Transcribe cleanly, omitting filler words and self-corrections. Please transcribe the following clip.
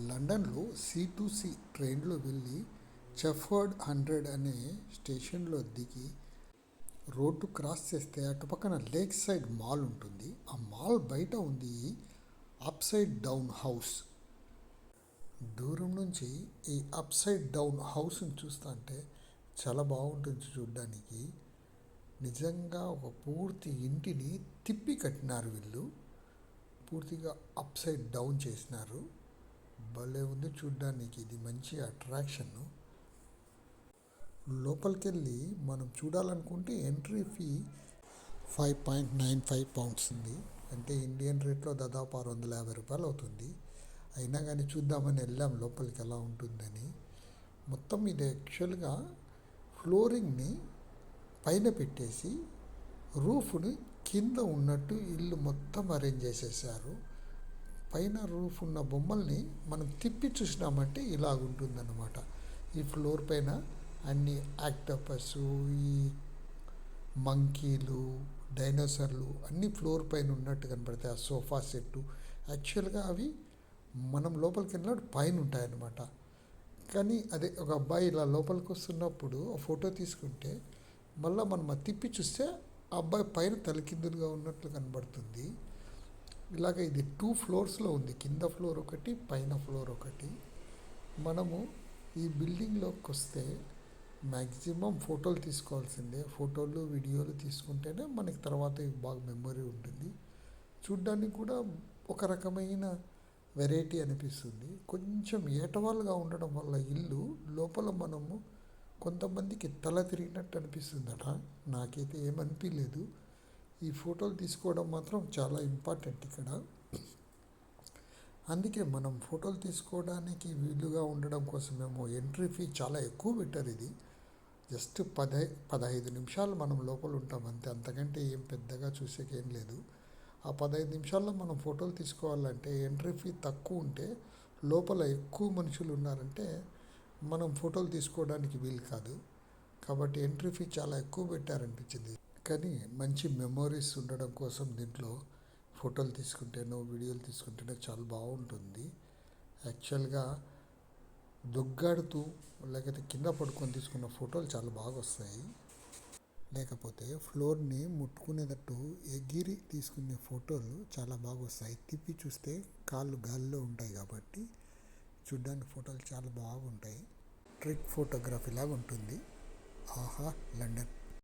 లండన్లో C2C ట్రైన్లో వెళ్ళి చెఫర్డ్ 100 అనే స్టేషన్లో దిగి రోడ్డు క్రాస్ చేస్తే అటుపక్కన లేక్ సైడ్ మాల్ ఉంటుంది. ఆ మాల్ బయట ఉంది అప్సైడ్ డౌన్ హౌస్. దూరం నుంచి ఈ అప్సైడ్ డౌన్ హౌస్ని చూస్తుంటే చాలా బాగుంటుంది చూడ్డానికి. నిజంగా ఒక పూర్తి ఇంటిని తిప్పి కట్టినారు వీళ్ళు. పూర్తిగా అప్సైడ్ డౌన్ చేసినారు. భలే ఉంది చూడ్డానికి. ఇది మంచి అట్రాక్షన్. లోపలికెళ్ళి మనం చూడాలనుకుంటే ఎంట్రీ ఫీ £5.95 ఉంది. అంటే ఇండియన్ రేట్లో దాదాపు ₹650 అవుతుంది. అయినా కానీ చూద్దామని వెళ్ళాం లోపలికి ఎలా ఉంటుందని. మొత్తం ఇది యాక్చువల్గా ఫ్లోరింగ్ని పైన పెట్టేసి రూఫ్ని కింద ఉన్నట్టు ఇల్లు మొత్తం అరేంజ్ చేసేసారు. పైన రూఫ్ ఉన్న బొమ్మల్ని మనం తిప్పి చూసినామంటే ఇలాగుంటుందన్నమాట. ఈ ఫ్లోర్ పైన అన్ని ఆక్టోపస్, ఈ మంకీలు, డైనోసార్లు అన్ని ఫ్లోర్ పైన ఉన్నట్టు కనపడతాయి. ఆ సోఫా సెట్టు యాక్చువల్గా అవి మనం లోపలికి వెళ్ళినప్పుడు పైన ఉంటాయన్నమాట. కానీ అదే ఒక అబ్బాయి ఇలా లోపలికి వస్తున్నప్పుడు ఫోటో తీసుకుంటే మళ్ళీ మనం అది తిప్పి చూస్తే ఆ అబ్బాయి పైన తలకిందులుగా ఉన్నట్లు కనబడుతుంది. ఇలాగ ఇది 2 ఫ్లోర్స్లో ఉంది. కింద ఫ్లోర్ ఒకటి, పైన ఫ్లోర్ ఒకటి. మనము ఈ బిల్డింగ్లోకి వస్తే మ్యాక్సిమం ఫోటోలు తీసుకోవాల్సిందే. ఫోటోలు, వీడియోలు తీసుకుంటేనే మనకి తర్వాత బాగా మెమొరీ ఉంటుంది. చూడ్డానికి కూడా ఒక రకమైన వెరైటీ అనిపిస్తుంది. కొంచెం ఏటవాలుగా ఉండడం వల్ల ఇల్లు లోపల మనము కొంతమందికి తల తిరిగినట్టు అనిపిస్తుందట. నాకైతే ఏమనిపించలేదు. ఈ ఫోటోలు తీసుకోవడం మాత్రం చాలా ఇంపార్టెంట్ ఇక్కడ. అందుకే మనం ఫోటోలు తీసుకోవడానికి వీలుగా ఉండడం కోసమేమో ఎంట్రీ ఫీ చాలా ఎక్కువ పెట్టారు. ఇది జస్ట్ 15 నిమిషాలు మనం లోపల ఉంటాం అంతే. అంతకంటే ఏం పెద్దగా చూసేకేం లేదు. ఆ 15 నిమిషాల్లో మనం ఫోటోలు తీసుకోవాలంటే ఎంట్రీ ఫీ తక్కువ ఉంటే, లోపల ఎక్కువ మనుషులు ఉన్నారంటే మనం ఫోటోలు తీసుకోవడానికి వీలు కాదు. కాబట్టి ఎంట్రీ ఫీ చాలా ఎక్కువ పెట్టారనిపించింది. కానీ మంచి మెమోరీస్ ఉండడం కోసం దీంట్లో ఫోటోలు తీసుకుంటేనో, వీడియోలు తీసుకుంటేనో చాలా బాగుంటుంది. యాక్చువల్గా దొగ్గాడుతూ లేకపోతే కింద పడుకొని తీసుకున్న ఫోటోలు చాలా బాగా వస్తాయి. లేకపోతే ఫ్లోర్ని ముట్టుకునేటట్టు ఎగిరి తీసుకునే ఫోటోలు చాలా బాగా వస్తాయి. తిప్పి చూస్తే కాళ్ళు గాలిలో ఉంటాయి కాబట్టి చూడ్డానికి ఫోటోలు చాలా బాగుంటాయి. ట్రిక్ ఫోటోగ్రఫీ లాగా ఉంటుంది. ఆహా లండన్.